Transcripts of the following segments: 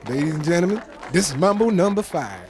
Ladies and gentlemen, this is Mambo number 5.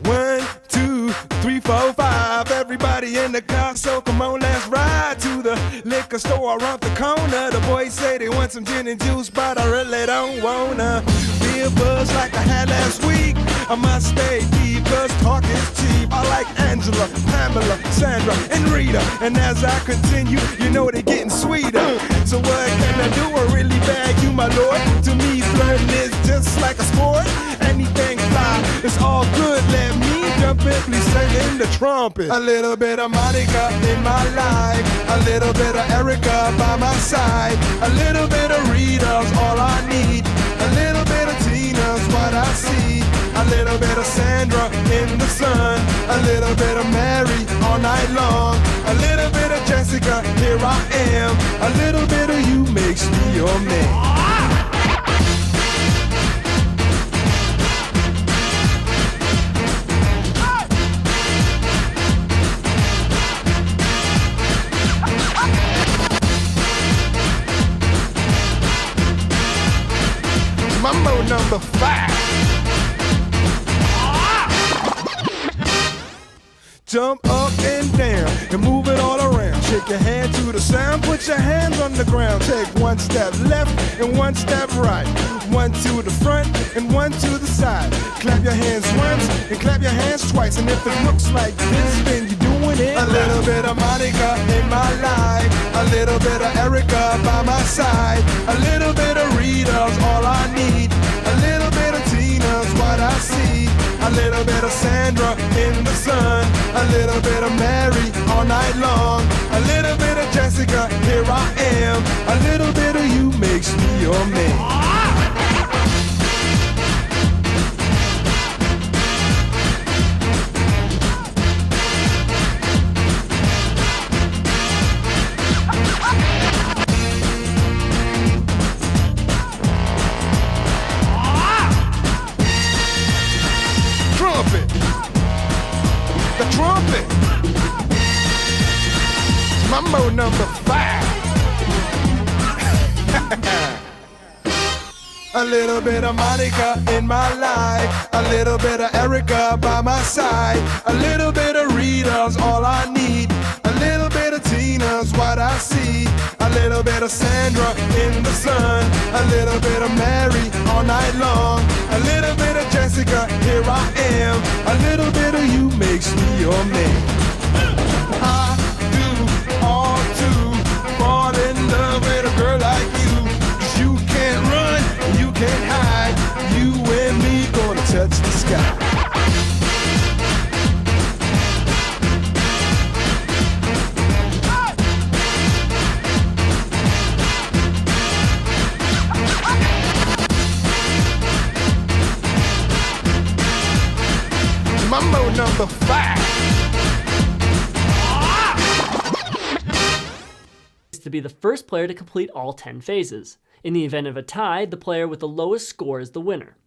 One, two, three, four, five. Everybody in the car, so come on, let's ride to the liquor store around the corner. The boys say they want some gin and juice, but I really don't wanna be a buzz like I had last week. I must stay deep, cause talk is cheap. I like Angela, Pamela, Sandra, and Rita. And as I continue, you know they're getting sweeter. So what can I do? I really bag you, my lord. To me, flirting is just like a sport. Anything fly, it's all good. Let me jump in, please sing the trumpet. A little bit of Monica in my life, a little bit of Erica by my side, a little bit of Rita's all I need, a little bit of Tina's what I see, a little bit of Sandra in the sun, a little bit of Mary all night long, a little bit of Jessica, here I am, a little bit of you makes me your man. Mambo number 5. Jump up and down and move it all around. Shake your hand to the sound, put your hands on the ground. Take one step left and one step right. One to the front and one to the side. Clap your hands once and clap your hands twice. And if it looks like this, then you're doing it. A little bit of Monica in my life, a little bit of Erica by my side, a little bit of Rita's all I need, a little bit of Tina's what I see, a little bit of Sandra in the sun, a little bit of Mary all night long, a little bit of Jessica, here I am, a little bit of you makes me your man. The trumpet. Mambo number 5. A little bit of Monica in my life, a little bit of Erica by my side, a little bit of Rita's all I need, a little bit of Tina's what I see, a little bit of Sandra in the sun, a little bit of Mary all night long, a little bit of Jessica, here I am, a little bit of you makes me your man. I do all to fall in love with a girl like you, 'cause you can't run, you can't hide, you and me gonna touch the sky. Mambo number 5. To be the first player to complete all 10 phases. In the event of a tie, the player with the lowest score is the winner.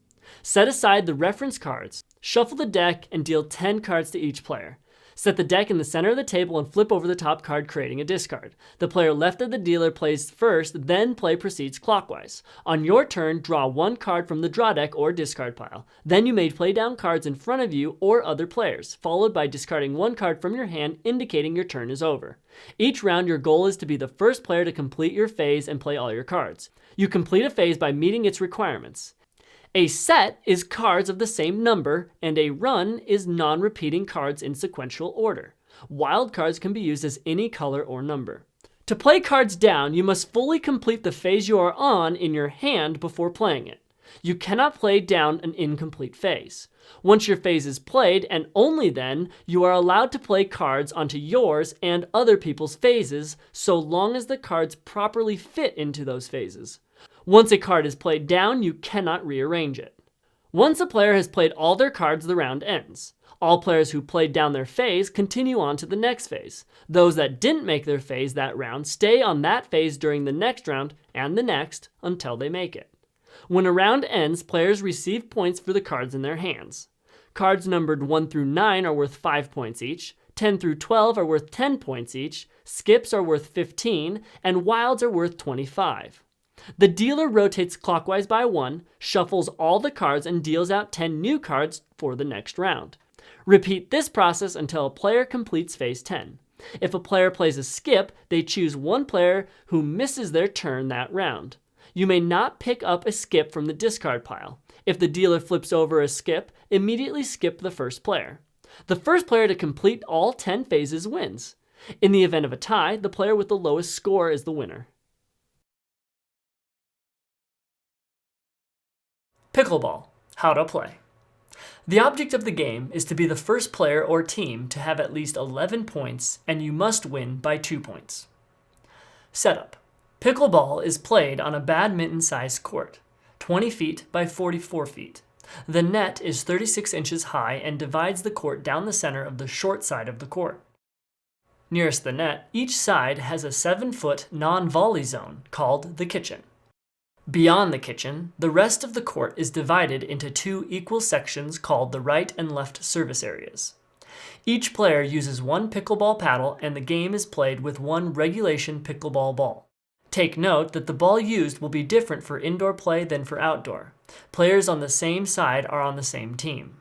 Set aside the reference cards, shuffle the deck, and deal 10 cards to each player. Set the deck in the center of the table and flip over the top card, creating a discard. The player left of the dealer plays first, then play proceeds clockwise. On your turn, draw one card from the draw deck or discard pile. Then you may play down cards in front of you or other players, followed by discarding one card from your hand, indicating your turn is over. Each round, your goal is to be the first player to complete your phase and play all your cards. You complete a phase by meeting its requirements. A set is cards of the same number, and a run is non-repeating cards in sequential order. Wild cards can be used as any color or number. To play cards down, you must fully complete the phase you are on in your hand before playing it. You cannot play down an incomplete phase. Once your phase is played, and only then, you are allowed to play cards onto yours and other people's phases, so long as the cards properly fit into those phases. Once a card is played down, you cannot rearrange it. Once a player has played all their cards, the round ends. All players who played down their phase continue on to the next phase. Those that didn't make their phase that round stay on that phase during the next round and the next until they make it. When a round ends, players receive points for the cards in their hands. Cards numbered 1 through 9 are worth 5 points each, 10 through 12 are worth 10 points each, skips are worth 15, and wilds are worth 25. The dealer rotates clockwise by 1, shuffles all the cards, and deals out 10 new cards for the next round. Repeat this process until a player completes phase 10. If a player plays a skip, they choose one player who misses their turn that round. You may not pick up a skip from the discard pile. If the dealer flips over a skip, immediately skip the first player. The first player to complete all 10 phases wins. In the event of a tie, the player with the lowest score is the winner. Pickleball. How to play. The object of the game is to be the first player or team to have at least 11 points, and you must win by 2 points. Setup. Pickleball is played on a badminton-sized court, 20 feet by 44 feet. The net is 36 inches high and divides the court down the center of the short side of the court. Nearest the net, each side has a 7-foot non-volley zone called the kitchen. Beyond the kitchen, the rest of the court is divided into 2 equal sections called the right and left service areas. Each player uses 1 pickleball paddle, and the game is played with 1 regulation pickleball ball. Take note that the ball used will be different for indoor play than for outdoor. Players on the same side are on the same team.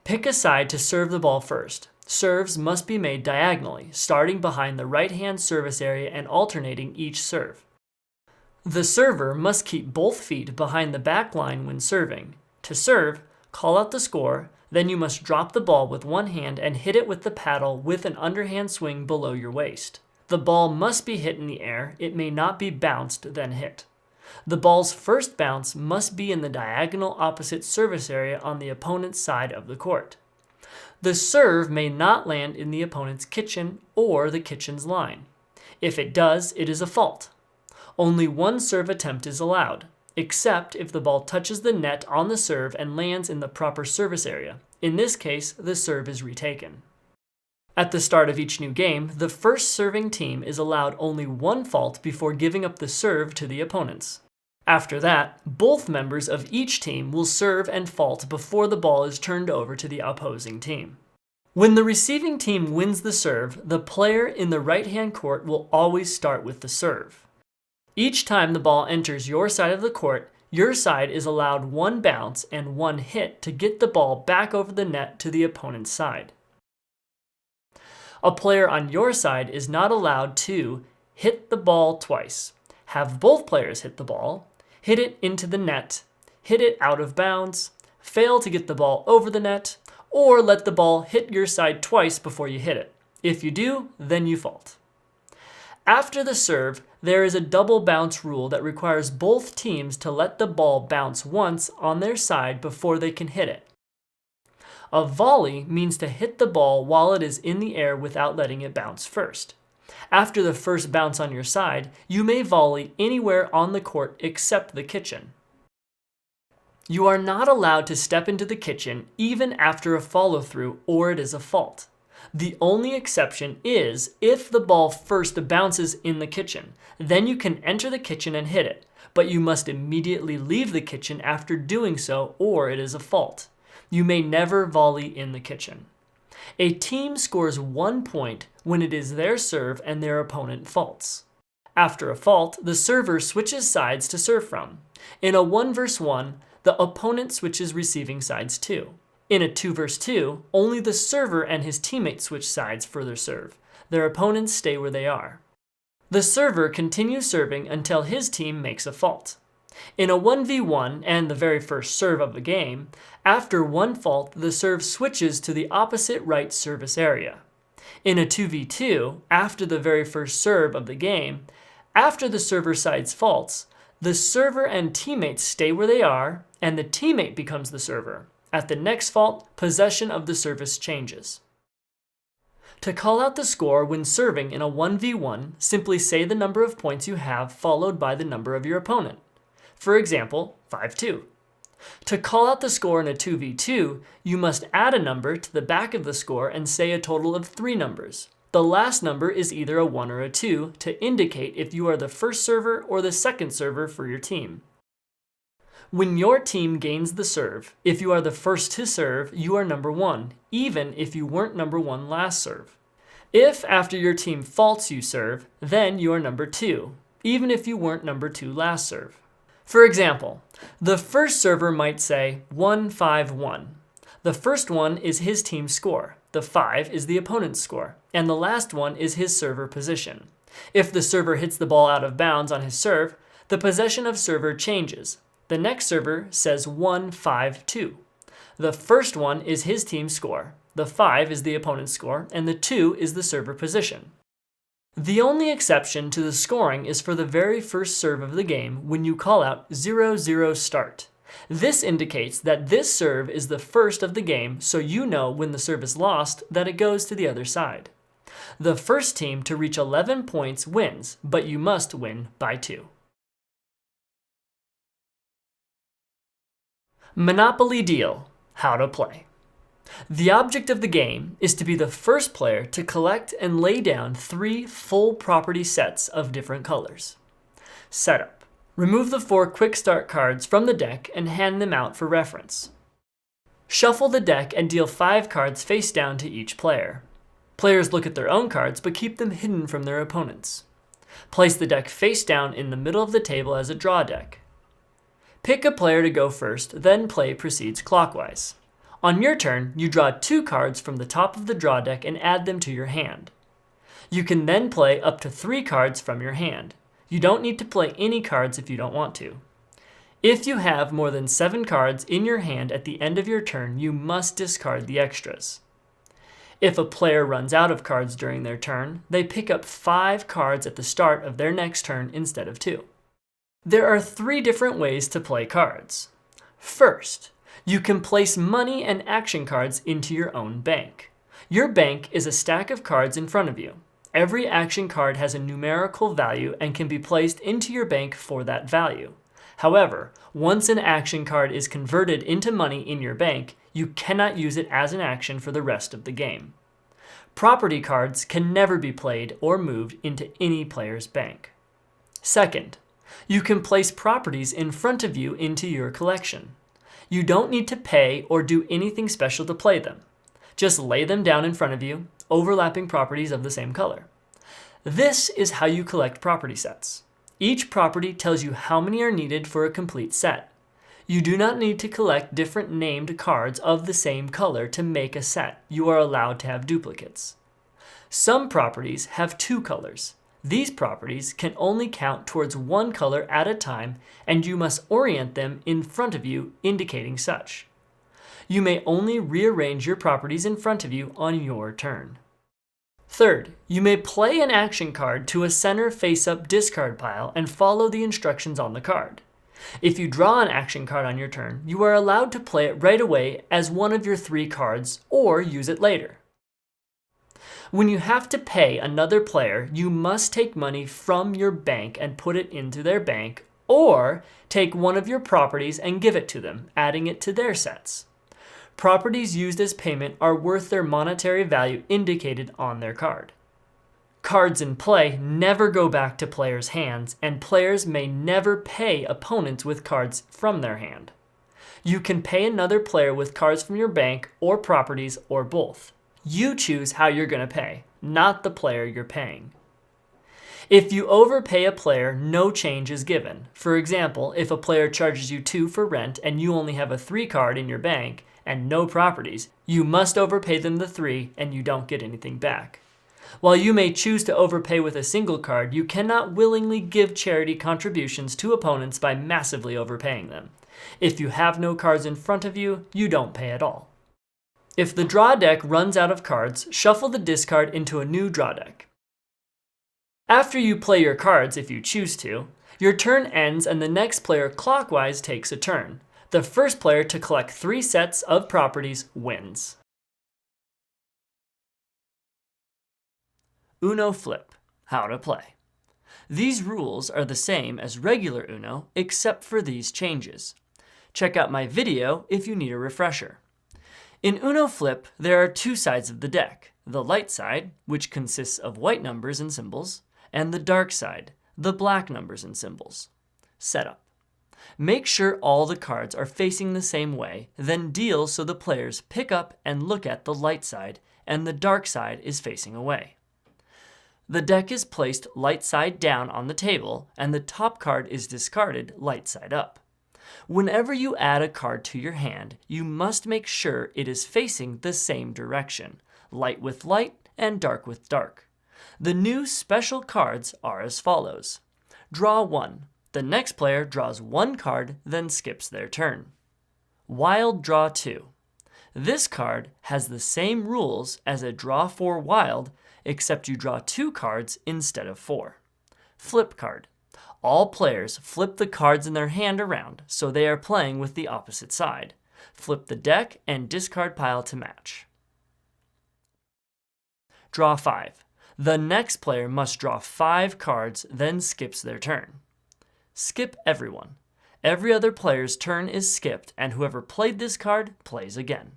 Pick a side to serve the ball first. Serves must be made diagonally, starting behind the right-hand service area and alternating each serve. The server must keep both feet behind the back line when serving. To serve, call out the score, then you must drop the ball with one hand and hit it with the paddle with an underhand swing below your waist. The ball must be hit in the air. It may not be bounced, then hit. The ball's first bounce must be in the diagonal opposite service area on the opponent's side of the court. The serve may not land in the opponent's kitchen or the kitchen's line. If it does, it is a fault. Only 1 serve attempt is allowed, except if the ball touches the net on the serve and lands in the proper service area. In this case, the serve is retaken. At the start of each new game, the first serving team is allowed only 1 fault before giving up the serve to the opponents. After that, both members of each team will serve and fault before the ball is turned over to the opposing team. When the receiving team wins the serve, the player in the right-hand court will always start with the serve. Each time the ball enters your side of the court, your side is allowed 1 bounce and 1 hit to get the ball back over the net to the opponent's side. A player on your side is not allowed to hit the ball twice, have both players hit the ball, hit it into the net, hit it out of bounds, fail to get the ball over the net, or let the ball hit your side twice before you hit it. If you do, then you fault. After the serve, there is a double bounce rule that requires both teams to let the ball bounce once on their side before they can hit it. A volley means to hit the ball while it is in the air without letting it bounce first. After the first bounce on your side, you may volley anywhere on the court except the kitchen. You are not allowed to step into the kitchen even after a follow-through or it is a fault. The only exception is if the ball first bounces in the kitchen. Then you can enter the kitchen and hit it, but you must immediately leave the kitchen after doing so or it is a fault. You may never volley in the kitchen. A team scores 1 point when it is their serve and their opponent faults. After a fault, the server switches sides to serve from. In a 1 versus 1, the opponent switches receiving sides too. In a 2 versus 2, only the server and his teammate switch sides for their serve. Their opponents stay where they are. The server continues serving until his team makes a fault. In a 1v1 and the very first serve of the game, after 1 fault, the serve switches to the opposite right service area. In a 2v2, after the very first serve of the game, after the server side's faults, the server and teammates stay where they are, and the teammate becomes the server. At the next fault, possession of the service changes. To call out the score when serving in a 1v1, simply say the number of points you have followed by the number of your opponent. For example, 5-2. To call out the score in a 2v2, you must add a number to the back of the score and say a total of 3 numbers. The last number is either a 1 or a 2 to indicate if you are the first server or the second server for your team. When your team gains the serve, if you are the first to serve, you are number 1, even if you weren't number 1 last serve. If after your team faults you serve, then you are number 2, even if you weren't number 2 last serve. For example, the first server might say 1-5-1. The first one is his team's score, the 5 is the opponent's score, and the last one is his server position. If the server hits the ball out of bounds on his serve, the possession of server changes. The next server says 1-5-2. The first one is his team's score, the 5 is the opponent's score, and the 2 is the server position. The only exception to the scoring is for the very first serve of the game when you call out 0-0 start. This indicates that this serve is the first of the game, so you know when the serve is lost that it goes to the other side. The first team to reach 11 points wins, but you must win by 2. Monopoly Deal: How to play. The object of the game is to be the first player to collect and lay down 3 full property sets of different colors. Setup: remove the 4 quick start cards from the deck and hand them out for reference. Shuffle the deck and deal 5 cards face down to each player. Players look at their own cards but keep them hidden from their opponents. Place the deck face down in the middle of the table as a draw deck. Pick a player to go first, then play proceeds clockwise. On your turn, you draw 2 cards from the top of the draw deck and add them to your hand. You can then play up to 3 cards from your hand. You don't need to play any cards if you don't want to. If you have more than 7 cards in your hand at the end of your turn, you must discard the extras. If a player runs out of cards during their turn, they pick up 5 cards at the start of their next turn instead of 2. There are 3 different ways to play cards. First, you can place money and action cards into your own bank. Your bank is a stack of cards in front of you. Every action card has a numerical value and can be placed into your bank for that value. However, once an action card is converted into money in your bank, you cannot use it as an action for the rest of the game. Property cards can never be played or moved into any player's bank. Second, you can place properties in front of you into your collection. You don't need to pay or do anything special to play them. Just lay them down in front of you, overlapping properties of the same color. This is how you collect property sets. Each property tells you how many are needed for a complete set. You do not need to collect different named cards of the same color to make a set. You are allowed to have duplicates. Some properties have 2 colors. These properties can only count towards 1 color at a time, and you must orient them in front of you, indicating such. You may only rearrange your properties in front of you on your turn. Third, you may play an action card to a center face-up discard pile and follow the instructions on the card. If you draw an action card on your turn, you are allowed to play it right away as one of your 3 cards, or use it later. When you have to pay another player, you must take money from your bank and put it into their bank, or take one of your properties and give it to them, adding it to their sets. Properties used as payment are worth their monetary value indicated on their card. Cards in play never go back to players' hands, and players may never pay opponents with cards from their hand. You can pay another player with cards from your bank or properties, or both. You choose how you're going to pay, not the player you're paying. If you overpay a player, no change is given. For example, if a player charges you 2 for rent and you only have a 3 card in your bank and no properties, you must overpay them the 3 and you don't get anything back. While you may choose to overpay with a single card, you cannot willingly give charity contributions to opponents by massively overpaying them. If you have no cards in front of you, you don't pay at all. If the draw deck runs out of cards, shuffle the discard into a new draw deck. After you play your cards, if you choose to, your turn ends and the next player clockwise takes a turn. The first player to collect 3 sets of properties wins. Uno Flip: How to play. These rules are the same as regular Uno, except for these changes. Check out my video if you need a refresher. In Uno Flip, there are 2 sides of the deck: the light side, which consists of white numbers and symbols, and the dark side, the black numbers and symbols. Setup: Make sure all the cards are facing the same way, then deal so the players pick up and look at the light side and the dark side is facing away. The deck is placed light side down on the table and the top card is discarded light side up. Whenever you add a card to your hand, you must make sure it is facing the same direction, light with light and dark with dark. The new special cards are as follows. Draw 1. The next player draws 1 card, then skips their turn. Wild Draw 2. This card has the same rules as a Draw 4 Wild, except you draw 2 cards instead of 4. Flip Card. All players flip the cards in their hand around, so they are playing with the opposite side. Flip the deck and discard pile to match. Draw 5. The next player must draw 5 cards, then skips their turn. Skip everyone. Every other player's turn is skipped, and whoever played this card plays again.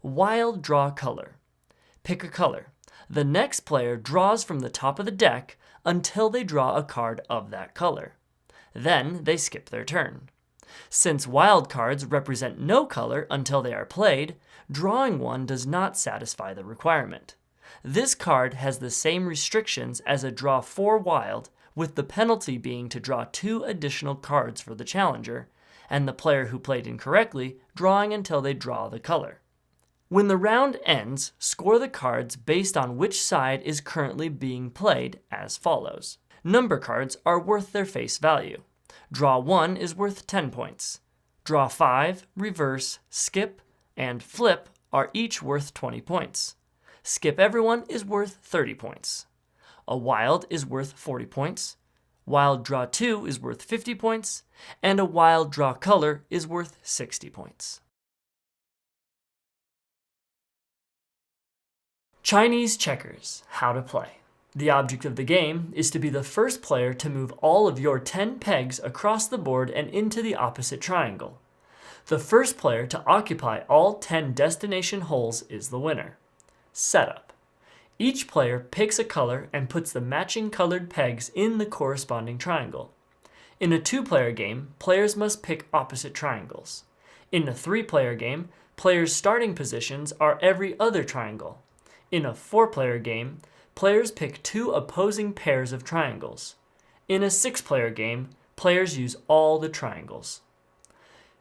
Wild Draw Color. Pick a color. The next player draws from the top of the deck until they draw a card of that color. Then they skip their turn. Since wild cards represent no color until they are played, drawing one does not satisfy the requirement. This card has the same restrictions as a Draw 4 Wild, with the penalty being to draw 2 additional cards for the challenger, and the player who played incorrectly drawing until they draw the color. When the round ends, score the cards based on which side is currently being played as follows. Number cards are worth their face value. Draw 1 is worth 10 points. Draw 5, reverse, skip, and flip are each worth 20 points. Skip everyone is worth 30 points. A wild is worth 40 points. Wild Draw 2 is worth 50 points. And a Wild Draw Color is worth 60 points. Chinese checkers, how to play. The object of the game is to be the first player to move all of your 10 pegs across the board and into the opposite triangle. The first player to occupy all 10 destination holes is the winner. Setup. Each player picks a color and puts the matching colored pegs in the corresponding triangle. In a 2-player game, players must pick opposite triangles. In a 3-player game, players' starting positions are every other triangle. In a 4-player game, players pick 2 opposing pairs of triangles. In a 6-player game, players use all the triangles.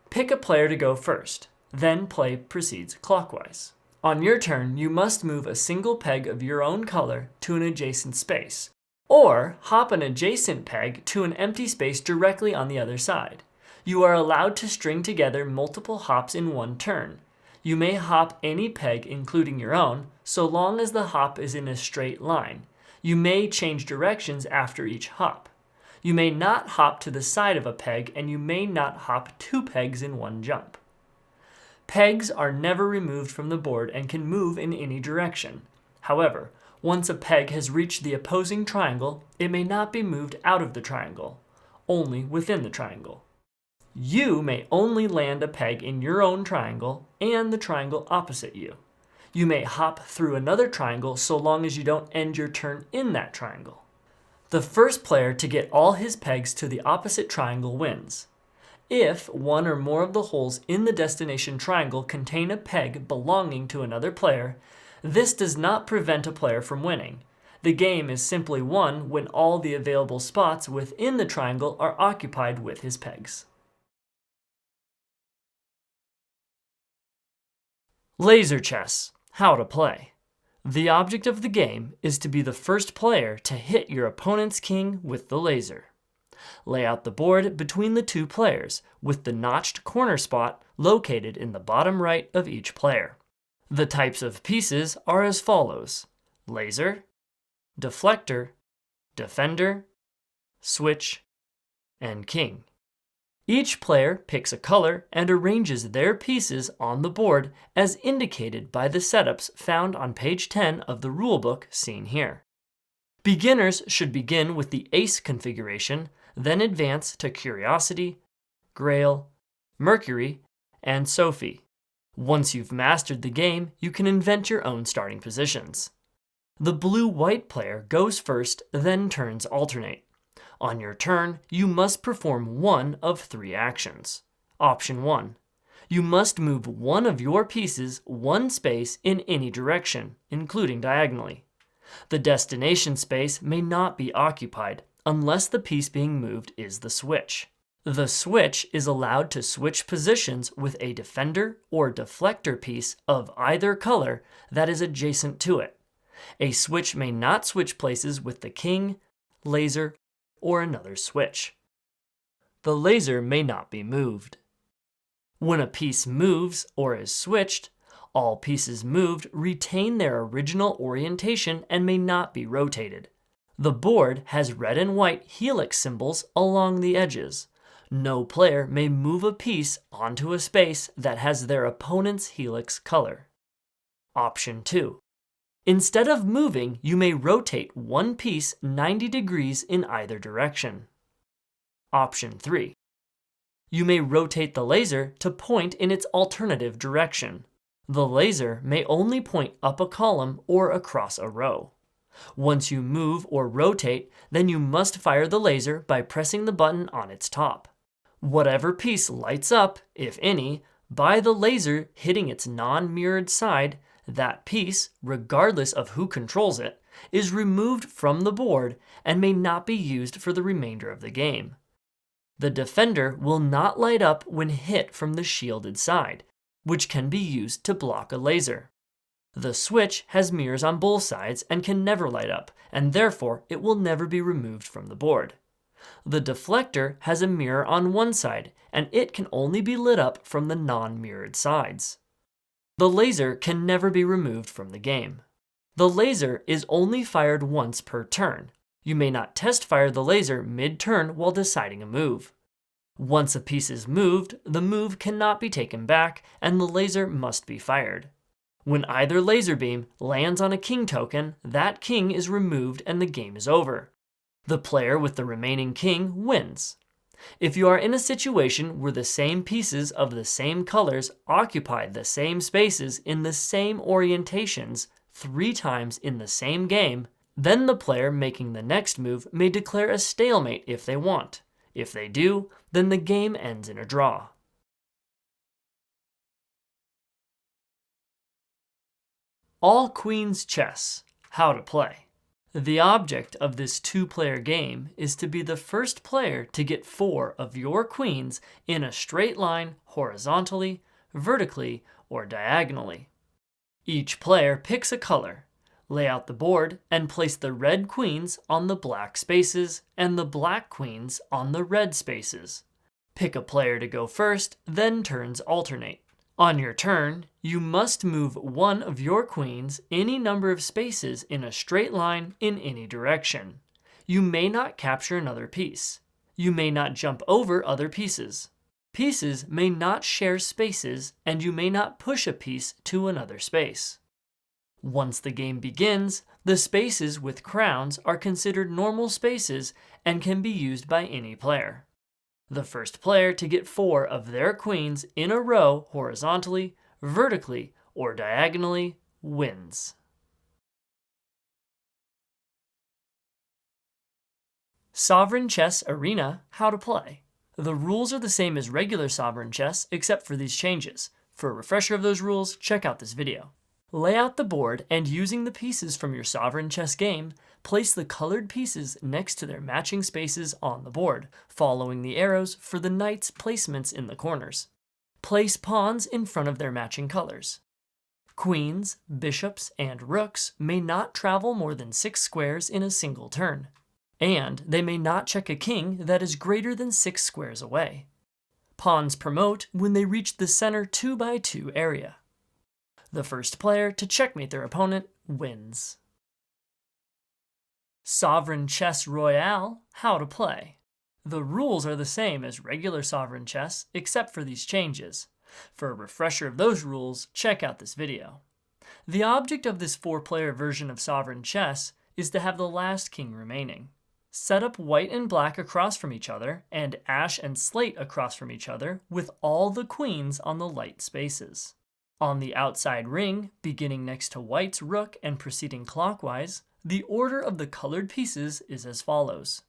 Pick a player to go first, then play proceeds clockwise. On your turn, you must move a single peg of your own color to an adjacent space, or hop an adjacent peg to an empty space directly on the other side. You are allowed to string together multiple hops in one turn. You may hop any peg, including your own, so long as the hop is in a straight line. You may change directions after each hop. You may not hop to the side of a peg, and you may not hop 2 pegs in one jump. Pegs are never removed from the board and can move in any direction. However, once a peg has reached the opposing triangle, it may not be moved out of the triangle, only within the triangle. You may only land a peg in your own triangle and the triangle opposite you. You may hop through another triangle so long as you don't end your turn in that triangle. The first player to get all his pegs to the opposite triangle wins. If one or more of the holes in the destination triangle contain a peg belonging to another player, this does not prevent a player from winning. The game is simply won when all the available spots within the triangle are occupied with his pegs. Laser chess, how to play. The object of the game is to be the first player to hit your opponent's king with the laser. Lay out the board between the 2 players, with the notched corner spot located in the bottom right of each player. The types of pieces are as follows: laser, deflector, defender, switch, and king. Each player picks a color and arranges their pieces on the board as indicated by the setups found on page 10 of the rulebook seen here. Beginners should begin with the ace configuration, then advance to Curiosity, Grail, Mercury, and Sophie. Once you've mastered the game, you can invent your own starting positions. The blue-white player goes first, then turns alternate. On your turn, you must perform one of three actions. Option 1. You must move one of your pieces one space in any direction, including diagonally. The destination space may not be occupied unless the piece being moved is the switch. The switch is allowed to switch positions with a defender or deflector piece of either color that is adjacent to it. A switch may not switch places with the king, laser, or another switch. The laser may not be moved. When a piece moves or is switched, all pieces moved retain their original orientation and may not be rotated. The board has red and white helix symbols along the edges. No player may move a piece onto a space that has their opponent's helix color. Option 2. Instead of moving, you may rotate one piece 90 degrees in either direction. Option 3. You may rotate the laser to point in its alternative direction. The laser may only point up a column or across a row. Once you move or rotate, then you must fire the laser by pressing the button on its top. Whatever piece lights up, if any, by the laser hitting its non-mirrored side, that piece, regardless of who controls it, is removed from the board and may not be used for the remainder of the game. The defender will not light up when hit from the shielded side, which can be used to block a laser. The switch has mirrors on both sides and can never light up, and therefore it will never be removed from the board. The deflector has a mirror on one side, and it can only be lit up from the non-mirrored sides. The laser can never be removed from the game. The laser is only fired once per turn. You may not test fire the laser mid-turn while deciding a move. Once a piece is moved, the move cannot be taken back, and the laser must be fired. When either laser beam lands on a king token, that king is removed and the game is over. The player with the remaining king wins. If you are in a situation where the same pieces of the same colors occupy the same spaces in the same orientations 3 times in the same game, then the player making the next move may declare a stalemate if they want. If they do, then the game ends in a draw. All Queens Chess. How to play. The object of this 2-player game is to be the first player to get 4 of your queens in a straight line horizontally, vertically, or diagonally. Each player picks a color, lay out the board, and place the red queens on the black spaces and the black queens on the red spaces. Pick a player to go first, then turns alternate. On your turn, you must move one of your queens any number of spaces in a straight line in any direction. You may not capture another piece. You may not jump over other pieces. Pieces may not share spaces, and you may not push a piece to another space. Once the game begins, the spaces with crowns are considered normal spaces and can be used by any player. The first player to get 4 of their queens in a row horizontally, vertically, or diagonally wins. Sovereign Chess Arena. How to play. The rules are the same as regular Sovereign Chess except for these changes. For a refresher of those rules, check out this video. Lay out the board and using the pieces from your Sovereign Chess game, place the colored pieces next to their matching spaces on the board, following the arrows for the knights' placements in the corners. Place pawns in front of their matching colors. Queens, bishops, and rooks may not travel more than 6 squares in a single turn, and they may not check a king that is greater than 6 squares away. Pawns promote when they reach the center 2x2 area. The first player to checkmate their opponent wins. Sovereign Chess Royale. How to play. The rules are the same as regular Sovereign Chess except for these changes. For a refresher of those rules, check out this video. The object of this 4-player version of Sovereign Chess is to have the last king remaining. Set up white and black across from each other and ash and slate across from each other with all the queens on the light spaces. On the outside ring, beginning next to white's rook and proceeding clockwise, the order of the colored pieces is as follows.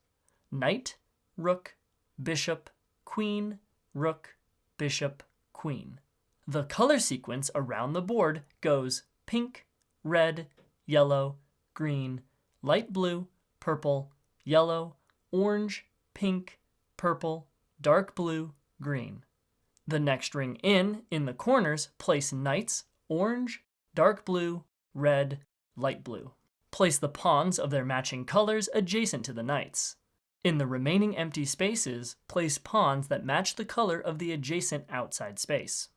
knight, rook, bishop, queen, rook, bishop, queen. The color sequence around the board goes pink, red, yellow, green, light blue, purple, yellow, orange, pink, purple, dark blue, green. The next ring in the corners, place knights, orange, dark blue, red, light blue. Place the pawns of their matching colors adjacent to the knights. In the remaining empty spaces, place pawns that match the color of the adjacent outside space.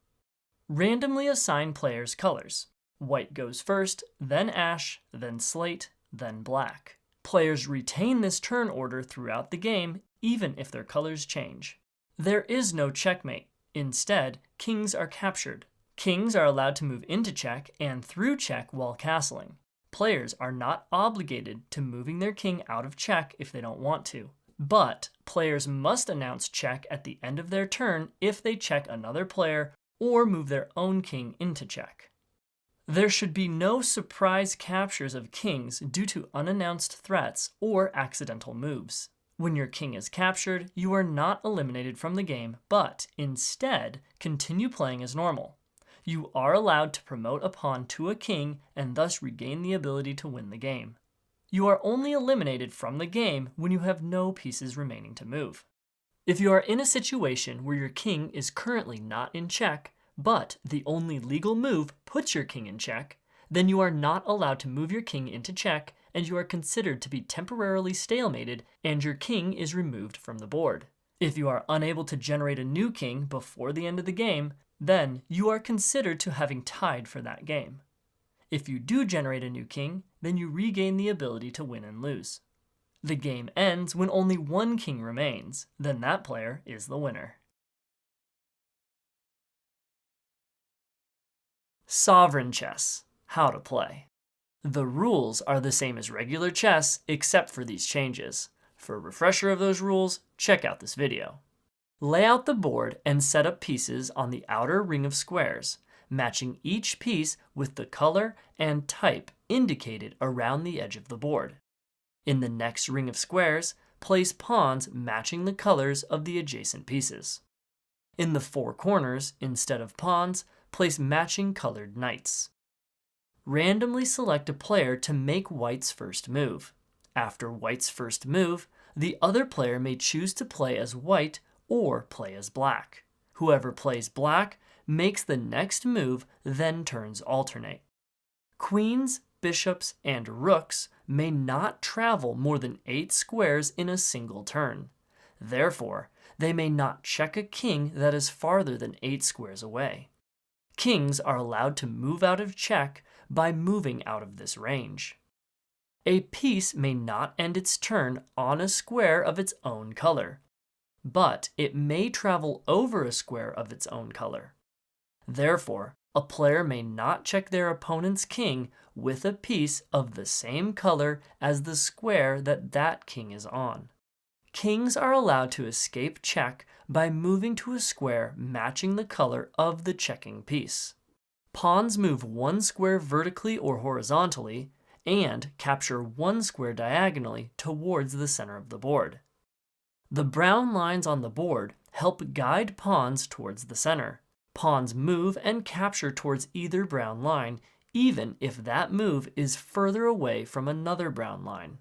Randomly assign players colors. White goes first, then ash, then slate, then black. Players retain this turn order throughout the game, even if their colors change. There is no checkmate. Instead, kings are captured. Kings are allowed to move into check and through check while castling. Players are not obligated to moving their king out of check if they don't want to, but players must announce check at the end of their turn if they check another player or move their own king into check. There should be no surprise captures of kings due to unannounced threats or accidental moves. When your king is captured, you are not eliminated from the game, but instead continue playing as normal. You are allowed to promote a pawn to a king and thus regain the ability to win the game. You are only eliminated from the game when you have no pieces remaining to move. If you are in a situation where your king is currently not in check, but the only legal move puts your king in check, then you are not allowed to move your king into check, and you are considered to be temporarily stalemated, and your king is removed from the board. If you are unable to generate a new king before the end of the game, then you are considered to having tied for that game. If you do generate a new king, then you regain the ability to win and lose. The game ends when only one king remains, then that player is the winner. Sovereign chess. How to play. The rules are the same as regular chess except for these changes. For a refresher of those rules, check out this video. Lay out the board and set up pieces on the outer ring of squares, matching each piece with the color and type indicated around the edge of the board. In the next ring of squares, place pawns matching the colors of the adjacent pieces. In the four corners, instead of pawns, place matching colored knights. Randomly select a player to make white's first move. After white's first move, the other player may choose to play as white or play as black. Whoever plays black makes the next move, then turns alternate. Queens, bishops, and rooks may not travel more than 8 squares in a single turn. Therefore, they may not check a king that is farther than 8 squares away. Kings are allowed to move out of check by moving out of this range. A piece may not end its turn on a square of its own color, but it may travel over a square of its own color. Therefore, a player may not check their opponent's king with a piece of the same color as the square that king is on. Kings are allowed to escape check by moving to a square matching the color of the checking piece. Pawns move 1 square vertically or horizontally and capture 1 square diagonally towards the center of the board. The brown lines on the board help guide pawns towards the center. Pawns move and capture towards either brown line, even if that move is further away from another brown line.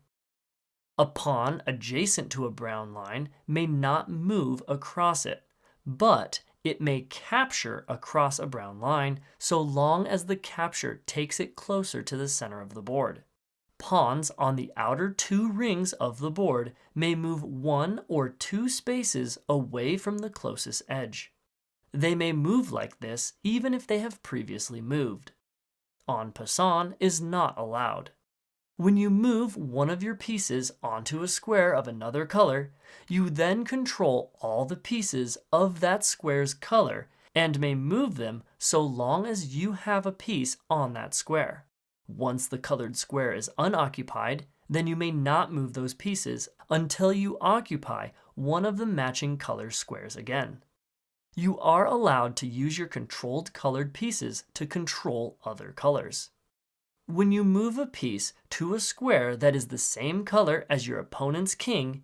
A pawn adjacent to a brown line may not move across it, but it may capture across a brown line so long as the capture takes it closer to the center of the board. Pawns on the outer 2 rings of the board may move 1 or 2 spaces away from the closest edge. They may move like this even if they have previously moved. En passant is not allowed. When you move one of your pieces onto a square of another color, you then control all the pieces of that square's color and may move them so long as you have a piece on that square. Once the colored square is unoccupied, then you may not move those pieces until you occupy one of the matching color squares again. You are allowed to use your controlled colored pieces to control other colors. When you move a piece to a square that is the same color as your opponent's king,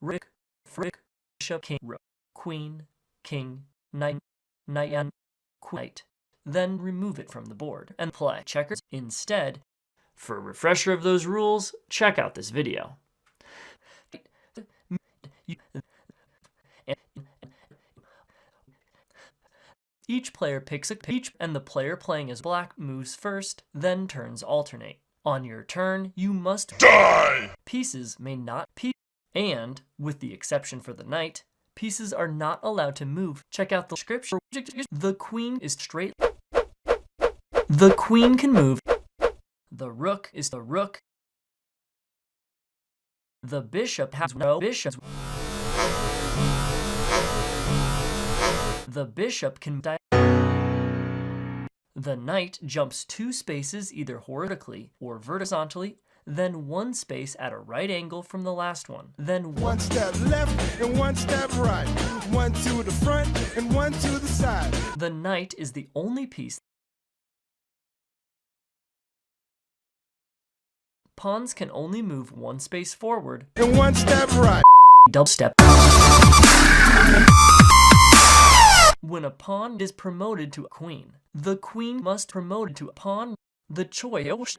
Rick, Frick, Bishop, King, Rook, Queen, King, Knight, Knight, and Knight. Then remove it from the board and play checkers instead. For a refresher of those rules, check out this video. Each player picks a peach, and the player playing as black moves first, then turns alternate. On your turn, you must die! Pieces may not and, with the exception for the knight, pieces are not allowed to move. Check out the description. The queen is straight. The queen can move. The rook is the rook. The bishop has no bishops. The bishop can die. The knight jumps 2 spaces either horizontally or vertically, then 1 space at a right angle from the last one. Then 1 step left and 1 step right. 1 to the front and 1 to the side. The knight is the only piece. Pawns can only move 1 space forward and 1 step right. Double step. When a pawn is promoted to a queen, the queen must promote to a pawn. The choice.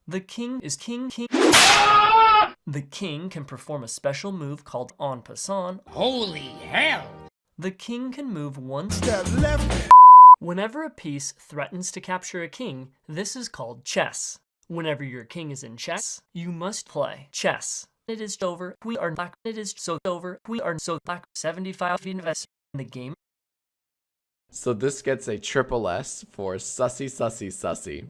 The king is king. The king can perform a special move called en passant. Holy hell! The king can move 1 Step left. Whenever a piece threatens to capture a king, this is called chess. Whenever your king is in chess, you must play chess. It is over. We are black. It is so over. We are so black. 75 invest in the game. So this gets a triple S for sussy, sussy, sussy.